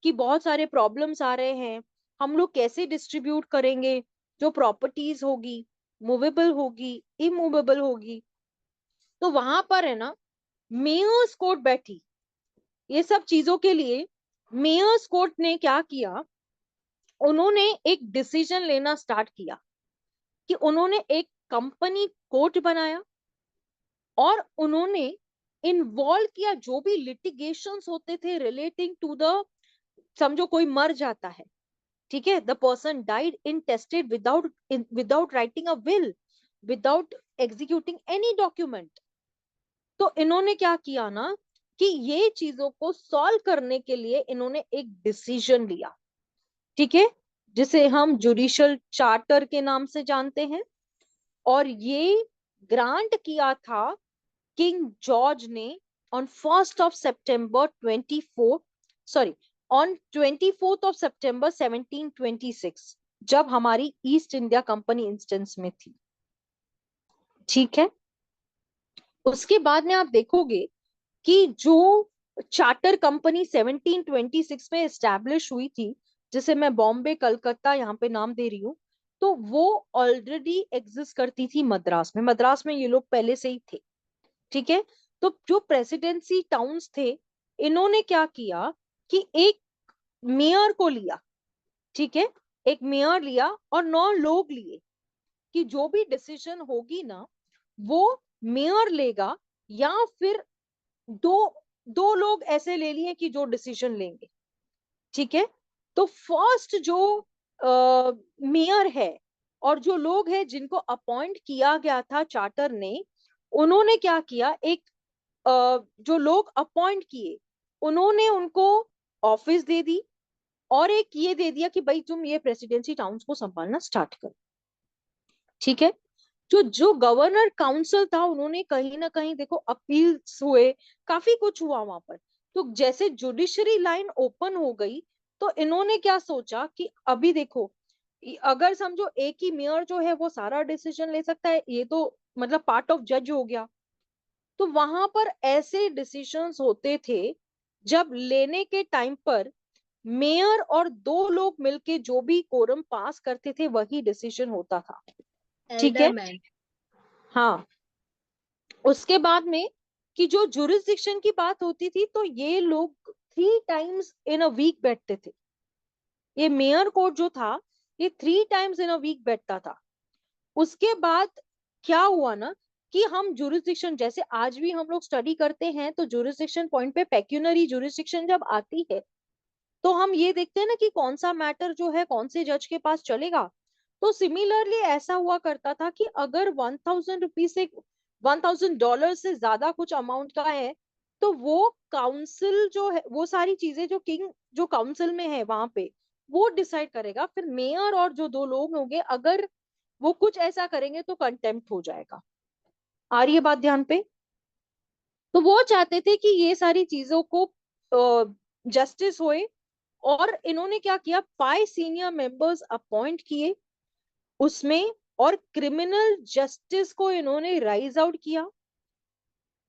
कि बहुत सारे प्रॉब्लम्स आ रहे हैं, हम लोग कैसे डिस्ट्रीब्यूट करेंगे, जो प्रॉपर्टीज होगी, मूवेबल होगी, इमूवेबल होगी। तो वहां पर है ना, मेयर्स कोर्ट बैठी ये सब चीजों के लिए। मेयर्स कोर्ट ने क्या किया, उन्होंने एक डिसीजन लेना स्टार्ट किया, कि उन्होंने एक कंपनी कोर्ट बनाया, और उन्होंने इन्वॉल्व किया जो भी लिटिगेशंस होते थे रिलेटिंग टू द, समझो कोई मर जाता है, ठीक है, the person died in tested without writing a will, without executing any document. तो इन्होंने क्या किया ना, कि ये चीजों को सॉल्व करने के लिए इन्होंने एक डिसीजन लिया। ठीक है, जिसे हम जुडिशियल चार्टर के नाम से जानते हैं। और ये ग्रांट किया था किंग जॉर्ज ने ऑन 1st ऑफ सितंबर 24, सॉरी, ऑन 24th ऑफ सितंबर 1726, जब हमारी ईस्ट इंडिया कंपनी इंस्टेंस में थी। ठीक है, उसके बाद में आप देखोगे कि जो चार्टर कंपनी 1726 में एस्टैब्लिश हुई थी, जिसे मैं बॉम्बे, कलकत्ता यहाँ पे नाम दे रही हूँ, तो वो ऑलरेडी एग्जिस्ट करती थी मद्रास में। मद्रास में ये लोग पहले से ही थे। ठीक है, तो जो प्रेसिडेंसी टाउन्स थे, इन्होंने क्या किया, कि एक मेयर को लिया। ठीक है, एक मेयर लिया और 9 लोग लिए, कि जो भी डिसीजन होगी ना, वो मेयर लेगा, या फिर दो दो लोग ऐसे ले लिए कि जो डिसीजन लेंगे। ठीक है, तो फर्स्ट जो मेयर है, और जो लोग हैं जिनको अपॉइंट किया गया था चार्टर ने, उन्होंने क्या किया, एक जो लोग अपॉइंट किए, उन्होंने उनको ऑफिस दे दी, और एक ये दे दिया कि भाई तुम ये प्रेसिडेंसी टाउन्स को संभालना स्टार्ट करो। ठीक है, जो गवर्नर काउंसिल था, उन्होंने कहीं ना कहीं देखो अपील्स हुए, काफी कुछ हुआ वहां पर, तो जैसे जुडिशरी लाइन ओपन हो गई तो इन्होंने क्या सोचा कि अभी देखो, अगर समझो एक ही मेयर जो है वो सारा डिसीजन ले सकता है, ये तो मतलब पार्ट ऑफ जज हो गया। तो वहां पर ऐसे डिसीजंस होते थे जब लेने के टाइम पर मेयर और 2 लोग मिलके जो भी कोरम पास करते थे वही डिसीजन होता था। ठीक है, एल्डरमैन। हाँ। उसके बाद में कि जो जुरिस्डिक्शन की बात होती थी तो ये लोग 3 टाइम्स इन अ वीक बैठते थे। ये मेयर कोर्ट जो था ये 3 टाइम्स इन अ वीक बैठता था। उसके बाद क्या हुआ ना कि हम जुरिस्डिक्शन, जैसे आज भी हम लोग स्टडी करते हैं तो जुरिस्डिक्शन पॉइंट पे पेक्यूनरी जुरिस्डिक्शन जब आती है तो हम ये देखते हैं ना कि कौन सा मैटर जो है कौन से जज के पास चलेगा। तो सिमिलरली ऐसा हुआ करता था कि अगर 1000 रुपीज से $1000 से ज्यादा कुछ अमाउंट का है तो वो काउंसिल जो है वो सारी चीजें जो किंग जो काउंसिल में है वहां पे वो डिसाइड करेगा। फिर मेयर और जो 2 लोग होंगे अगर वो कुछ ऐसा करेंगे तो कंटेम्प्ट हो जाएगा। आ रही है बात ध्यान पे? तो वो चाहते थे कि ये सारी चीजों को जस्टिस होए और इन्होंने क्या किया, 5 सीनियर मेंबर्स अपॉइंट किए उसमें, और क्रिमिनल जस्टिस को इन्होंने राइज आउट किया।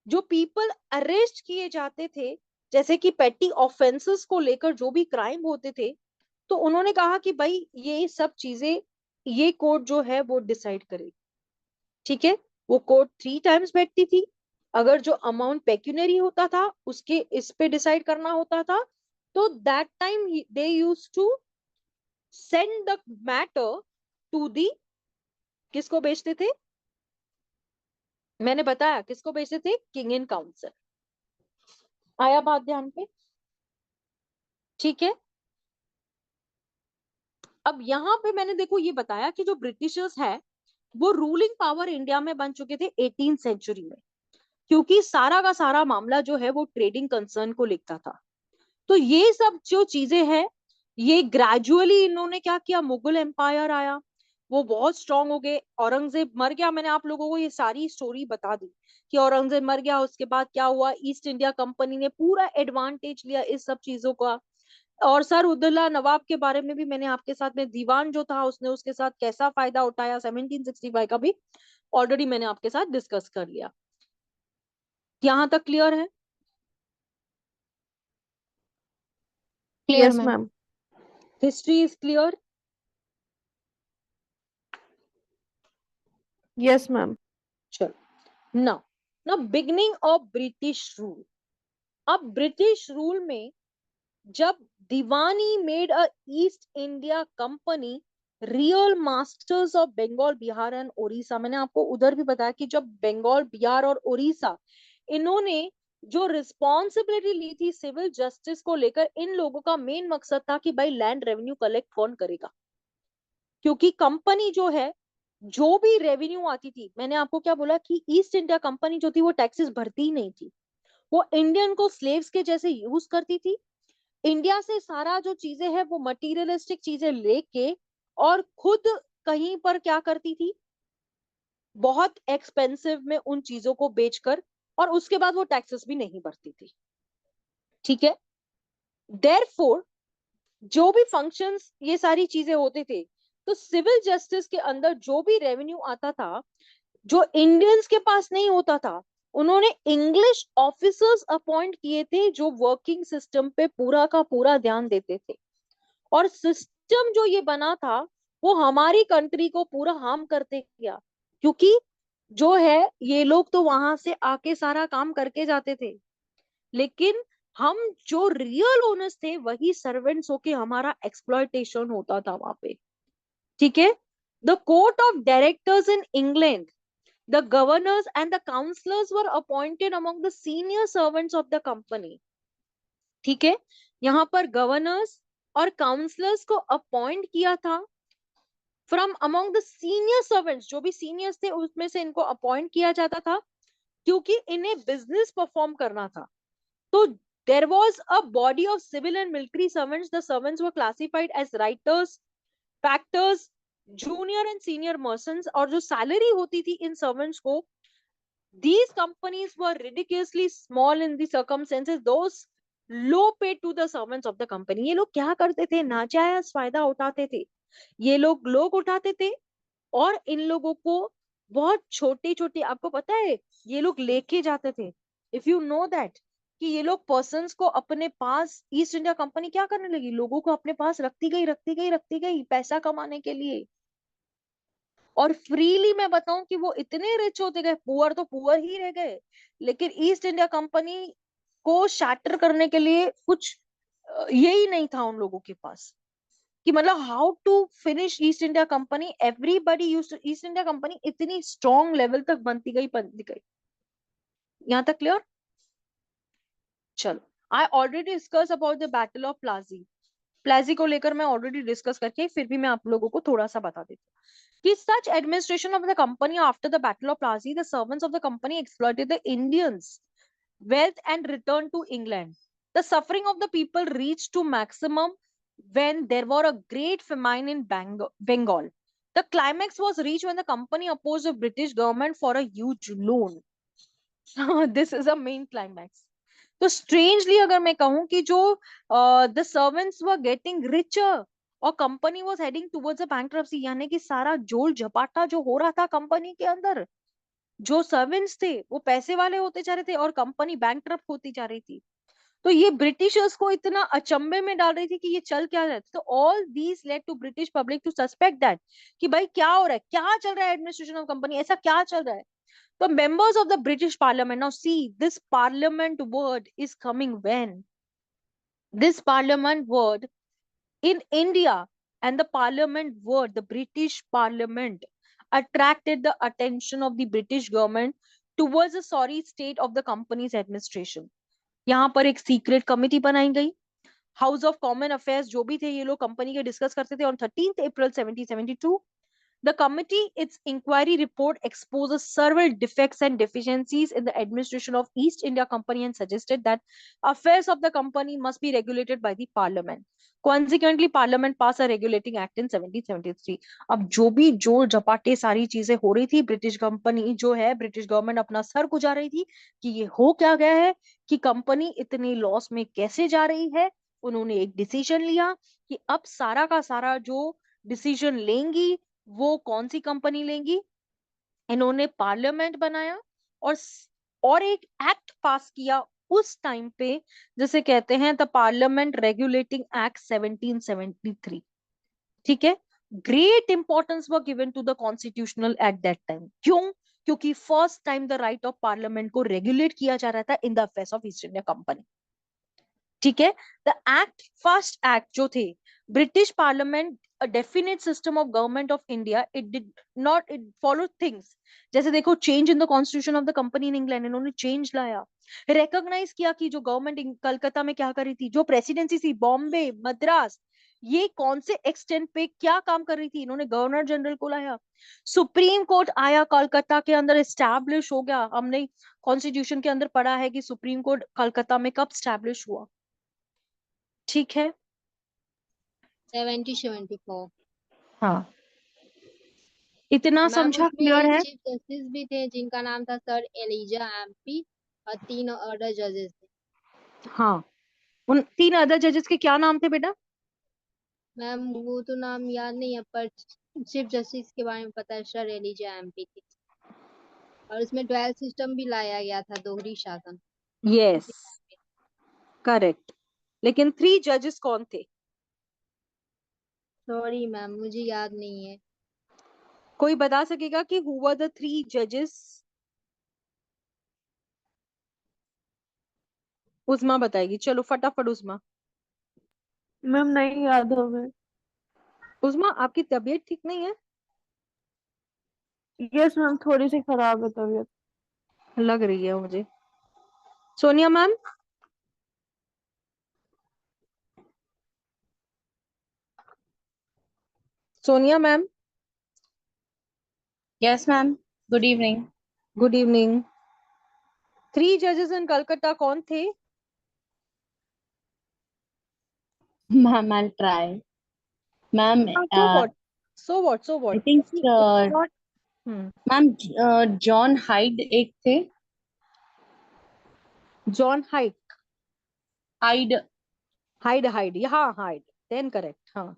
जो पीपल अरेस्ट किए जाते थे जैसे कि पेटी ऑफेंसेस को लेकर जो भी क्राइम होते थे तो उन्होंने कहा कि भाई ये सब चीजें ये कोर्ट जो है वो डिसाइड करे। ठीक है, वो कोर्ट 3 टाइम्स बैठती थी। अगर जो अमाउंट पेक्यूनरी होता था उसके इस पे डिसाइड करना होता था तो that time they used to send the matter to the, किसको भेजते थे, मैंने बताया किसको भेजते थे, किंग इन काउंसिल। आया बात ध्यान पे? ठीक है, अब यहाँ पे मैंने देखो ये बताया कि जो ब्रिटिशर्स है वो रूलिंग पावर इंडिया में बन चुके थे 18th सेंचुरी में, क्योंकि सारा का सारा मामला जो है वो ट्रेडिंग कंसर्न को लिखता था। तो ये सब जो चीजें हैं ये ग्रेजुअली इन्होंने क्या किया, मुगल एम्पायर आया वो बहुत स्ट्रांग हो गए, औरंगजेब मर गया। मैंने आप लोगों को ये सारी स्टोरी बता दी कि औरंगजेब मर गया, उसके बाद क्या हुआ, ईस्ट इंडिया कंपनी ने पूरा एडवांटेज लिया इस सब चीजों का। और सर उद्दौला नवाब के बारे में भी मैंने आपके साथ में, दीवान जो था उसने उसके साथ कैसा फायदा उठाया 1765 का भी ऑलरेडी मैंने आपके साथ डिस्कस कर लिया। यहां तक क्लियर है? Clear yes ma'am? Ma'am. History is clear? Yes ma'am. चलो now beginning of British rule. अब ब्रिटिश रूल में जब diwani made a East India company real masters of Bengal, Bihar and Orissa, मैंने आपको उधर भी बताया कि जब बंगाल, बिहार और उड़ीसा इन्होंने जो रिस्पॉन्सिबिलिटी ली थी सिविल जस्टिस को लेकर, इन लोगों का मेन मकसद था कि भाई लैंड रेवेन्यू कलेक्ट कौन करेगा। क्योंकि कंपनी जो है जो भी रेवेन्यू आती थी, मैंने आपको क्या बोला कि ईस्ट इंडिया कंपनी जो थी वो टैक्सेस भरती ही नहीं थी, वो इंडियन को स्लेव्स के जैसे यूज करती थी। इंडिया से सारा जो चीजें हैं वो मटीरियलिस्टिक चीजें लेके और खुद कहीं पर क्या करती थी, बहुत एक्सपेंसिव में उन चीजों को बेचकर, और उसके बाद वो टैक्सेस भी नहीं भरती थी। ठीक है, देयरफॉर जो भी फंक्शंस ये सारी चीजें होते थे तो सिविल जस्टिस के अंदर जो भी रेवेन्यू आता था जो इंडियंस के पास नहीं होता था, उन्होंने इंग्लिश ऑफिसर्स अपॉइंट किए थे जो वर्किंग सिस्टम पे पूरा का पूरा ध्यान देते थे। और सिस्टम जो ये बना था वो हमारी कंट्री को पूरा हार्म करते गया, क्योंकि जो है ये लोग तो वहां से आके सारा काम करके जाते थे, लेकिन हम जो रियल ओनर्स थे वही सर्वेंट्स होके हमारा एक्सप्लॉयटेशन होता था वहां पे। ठीक है, the court of directors in England, the governors and the counselors were appointed among the senior servants of the company। ठीक है, यहां पर गवर्नर्स और काउंसलर्स को अपॉइंट किया था from among the senior servants, जो भी सीनियर्स थे उसमें से इनको अपॉइंट किया जाता था क्योंकि इन्हें बिजनेस परफॉर्म करना था। तो there was a body of civil and military servants. The servants were classified as writers, factors, junior and senior merchants, और जो सैलरी होती थी इन सर्वेंट्स को, these companies were ridiculously small in the circumstances. Those low pay to the servants of the company. ये लोग क्या करते थे, नाजायज फायदा उठाते थे, ये लोग उठाते थे, और इन लोगों को बहुत छोटी छोटी, आपको पता है, ये लोग लेके जाते थे। इफ यू नो दैट, कि ये लोग पर्सन्स को अपने पास, ईस्ट इंडिया कंपनी क्या करने लगी, लोगों को अपने पास रखती गई रखती गई रखती गई पैसा कमाने के लिए। और फ्रीली मैं बताऊं कि वो इतने रिच होते गए, पुअर तो पुअर ही रह गए, लेकिन ईस्ट इंडिया कंपनी को शैटर करने के लिए कुछ यही नहीं था उन लोगों के पास, कि मतलब how to finish East India company. Everybody used East India company, इतनी स्ट्रॉन्ग लेवल तक बनती गई। यहां तक क्लियर? चलो, I already discuss about the battle of Plassey. Plassey को लेकर मैं ऑलरेडी डिस्कस करके, फिर भी मैं आप लोगों को थोड़ा सा बता देती हूँ कि such administration of the company after the battle of Plassey, the servants of the company exploited the Indians' wealth and returned to England. The suffering of the people reached to maximum when there were a great famine in Bengal. The climax was reached when the company opposed the British government for a huge loan. This is a main climax. तो strangely अगर मैं कहूं कि जो the servants were getting richer और company was heading towards a bankruptcy, यानी कि सारा जोल झपाटा जो हो रहा था कंपनी के अंदर, जो सर्वेंट्स थे वो पैसे वाले होते जा रहे थे और कंपनी बैंकरप्ट होती जा रही थी। तो ये ब्रिटिशर्स को इतना अचंभे में डाल रही थी कि ये चल क्या रहा है। तो all these led to British public to suspect that, कि भाई क्या हो रहा है, क्या चल रहा है एडमिनिस्ट्रेशन ऑफ कंपनी, ऐसा क्या चल रहा है। तो members of the British Parliament, now see this parliament word is coming when this parliament word in India, and the parliament word, the British Parliament, attracted the attention of the British government towards the sorry state of the company's administration. यहाँ पर एक secret committee बनाई गई, house of common affairs जो भी थे ये लोग कंपनी के डिस्कस करते थे। On 13th April 1772, the committee, its inquiry report exposes several defects and deficiencies in the administration of East India Company and suggested that affairs of the company must be regulated by the parliament. Consequently, parliament passed a regulating act in 1773. अब जो भी जोर जपाटे सारी चीजें हो रही थी, British company जो है, ब्रिटिश गवर्नमेंट अपना सर खुजा रही थी कि ये हो क्या गया है, कि कंपनी इतनी लॉस में कैसे जा रही है। उन्होंने एक डिसीजन लिया कि अब सारा का सारा जो डिसीजन लेंगी वो कौन सी कंपनी लेंगी। इन्होंने पार्लियामेंट बनाया और एक एक्ट पास किया उस टाइम पे, जिसे कहते हैं द पार्लियामेंट रेगुलेटिंग एक्ट 1773। ठीक है, great importance were given to the constitutional at that time. क्यों? क्योंकि first time the right of parliament को रेगुलेट किया जा रहा था in the affairs of East India Company. ठीक है, द एक्ट, फर्स्ट एक्ट जो थे, British parliament a definite system of government of India, it followed things, जैसे देखो change in the constitution of the company in England, इन्होंने change लाया, recognise किया कि जो गवर्नमेंट कलकत्ता में क्या कर रही थी, जो प्रेसिडेंसी थी बॉम्बे मद्रास, ये कौन से एक्सटेंट पे क्या काम कर रही थी, इन्होंने गवर्नर जनरल को लाया। सुप्रीम कोर्ट आया कलकत्ता के अंदर, एस्टैब्लिश हो गया। हमने कॉन्स्टिट्यूशन के अंदर पढ़ा है कि सुप्रीम कोर्ट कलकत्ता में कब स्टैब्लिश हुआ। ठीक है, 1774। हाँ, इतना मैम समझा, उसमें क्लियर एक है? चीफ जस्टिस भी थे जिनका नाम था सर एलिजा एमपी, और 3 अदर जजेस थे। हाँ, उन 3 अदर जजेस के क्या नाम थे बेटा? मैम वो तो नाम याद नहीं है, पर चीफ जस्टिस के बारे में पता है, सर एलिजा एमपी थी। और इसमें ड्वेल सिस्टम भी लाया गया था, दोहरी शासन। Yes, correct. लेकिन 3 जजेस कौन थे? सॉरी मैम, मुझे याद नहीं है। कोई बता सकेगा कि हु वर द 3 जजेस? उस्मा बताएगी, चलो फटाफट उस्मा। मैम नहीं याद हमें। उस्मा, आपकी तबीयत ठीक नहीं है? यस मैम, थोड़ी सी खराब है तबीयत। लग रही है मुझे। Sonia ma'am? Sonia ma'am? Yes, ma'am. Good evening. Good evening. 3 जजेस इन कलकत्ता कौन थे? Ma'am, I'll try. Ma'am, so what, so what, so I what, think, it's not. ma'am, John Hyde एक थे. जॉन हाइट, Hyde, हाइड, हाँ हाइड, देन करेक्ट, हाँ.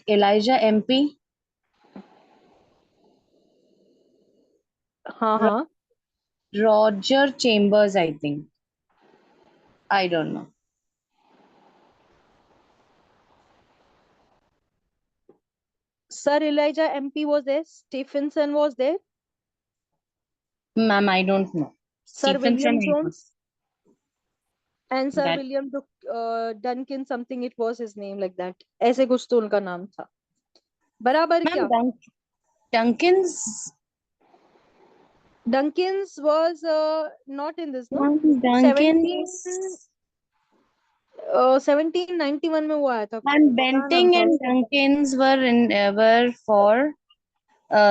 Elijah MP, हाँ हाँ. Roger Chambers, I think. I don't know. Sir Elijah MP was there. Stephenson was there. Ma'am, I don't know. Sir Stephenson, William I don't. Jones and Sir That William Duncan, something it was his name like that. ऐसे कुछ तो उनका नाम था. बराबर क्या? Ma'am, Duncan's. Duncan's was not in this, no? Ma'am, 17 Duncan's. 1791 में वो आया था. Ma'am, क्या नाम Benting था and उसका? Duncan's were for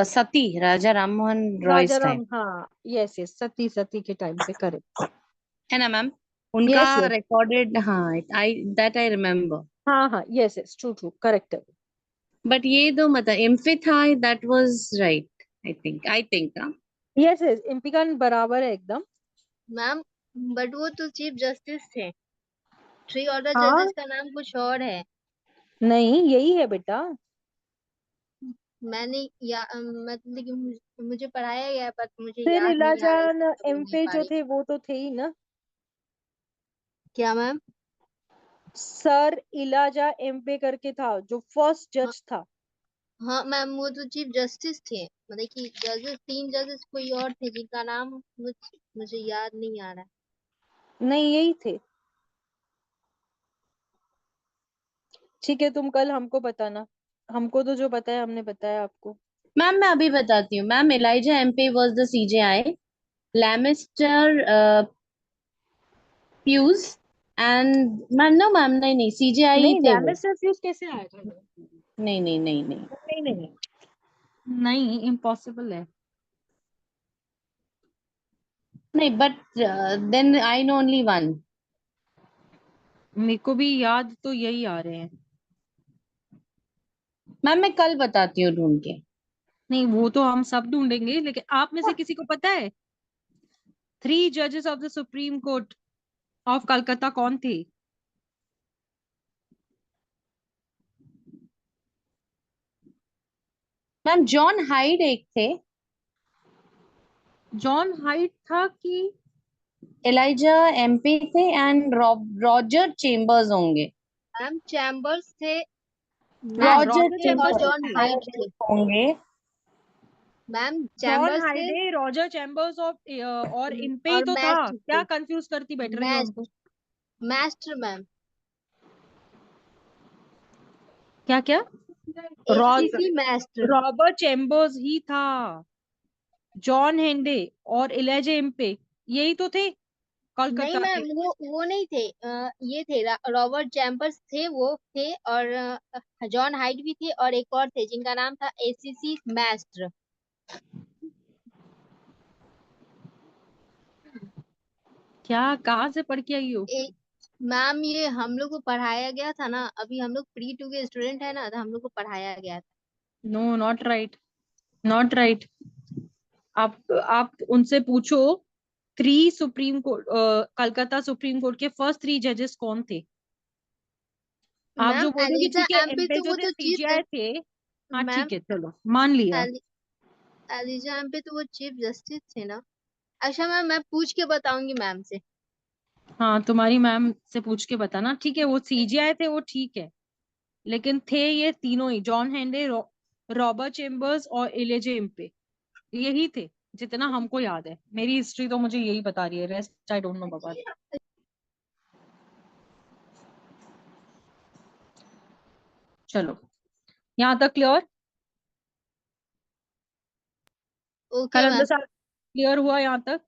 Sati, Raja Ram Mohan Roy's Raja time. Ram, हाँ, yes yes, सती के टाइम पे, करेक्ट. है ना मैम? उनका Yes yes, recorded, हाँ, I remember. हाँ हाँ, yes yes, true, correct है. But ये दो मतलब MP था, that was right, I think, हाँ. Yes yes, MP का बराबर है एकदम. मैम बट वो तो चीफ जस्टिस थे, 3 ऑर्डर हाँ, जजेस का नाम कुछ और है. नहीं यही है बेटा. मैंने मतलब कि मुझे पढ़ाया गया पर मुझे फिर याद नहीं आ रहा, इलाजान इसलिए बोल नहीं एमपे पा जो रही. थे वो तो थे ही ना. क्या मैम? सर इलाजा एमपे करके था जो फर्स्ट जज था. हाँ मैम, वो तो चीफ जस्टिस थे, मतलब कि जजेस 3 जजेस कोई और थे जिनका नाम मुझे याद नहीं आ रहा. नहीं यही थे. ठीक है, तुम कल हमको बताना. हमको तो जो बताया हमने बताया आपको. मैम मैं अभी बताती हूँ ma'am. Elijah MP was the CJI. Lamister Hughes and ma'am, no ma'am, नहीं CJI ही नहीं, थे वो. लैमिस्टर फ्यूज कैसे आएगा? नहीं. नहीं, नहीं इम्पॉसिबल है. नहीं, but then I know only one. मेरे को भी याद तो यही आ रहे हैं. मैम मैं कल बताती हूँ ढूंढ के. नहीं, वो तो हम सब ढूंढेंगे, लेकिन आप में से किसी को पता है 3 जजेस of the supreme court of Calcutta कौन थे? मैम जॉन हाइड एक थे. जॉन हाइट था कि Elijah MP थे and रॉजर चेम्बर्स होंगे. मैम चैम्बर्स थे, रॉजर रॉजर थे और चैम्बर्स जॉन थे. हाइट थे. होंगे. मैम जॉन चैम्बर्स थे हाइडे, रॉजर चैम्बर्स और इन पे ही और तो था. मैस्टर क्या थे. कंफ्यूज करती बैठ रही हो हमको? मैस्टर मैम, क्या क्या? ACC master. रॉबर्ट चैम्बर्स ही था. जॉन हेंडे और इलेजे इम्पे यही तो थे नहीं कोलकाता मैम, के. वो नहीं थे. ये थे रॉबर्ट चैम्बर्स थे, वो थे, और जॉन हाइट भी थे, और एक और थे जिनका नाम था ACC मैस्टर. क्या, कहाँ से पढ़ के आई हो? मैम ये हम लोग को पढ़ाया गया था ना, अभी हम लोग प्री 2 के स्टूडेंट है ना, तो हम लोग को पढ़ाया गया था. No, not right, not right. आप उनसे पूछो 3 supreme court, Calcutta supreme court के फर्स्ट 3 जजेस कौन थे. आप जो मैम बोलोगे एलिजा ठीक है, एमपी एमपे तो जो वो थे तो चीफ. सीजीआई थे. हाँ मैम ठीक है, चलो मान लिया. एलिजा एमपी तो वो चीफ जस्टिस थे ना. अच्छा मैम, मैं पूछ के बताऊंगी मैम से. हाँ, तुम्हारी मैम से पूछ के बताना. ठीक है, वो सीजीआई थे वो ठीक है, लेकिन थे ये तीनों ही, जॉन हेंडे, रॉबर्ट चेम्बर्स और एलेजे इम्पे, यही थे जितना हमको याद है. मेरी हिस्ट्री तो मुझे यही बता रही है, रेस्ट आई डोंट नो बाबा. चलो, यहाँ तक क्लियर? Okay ma'am. क्लियर हुआ यहाँ तक?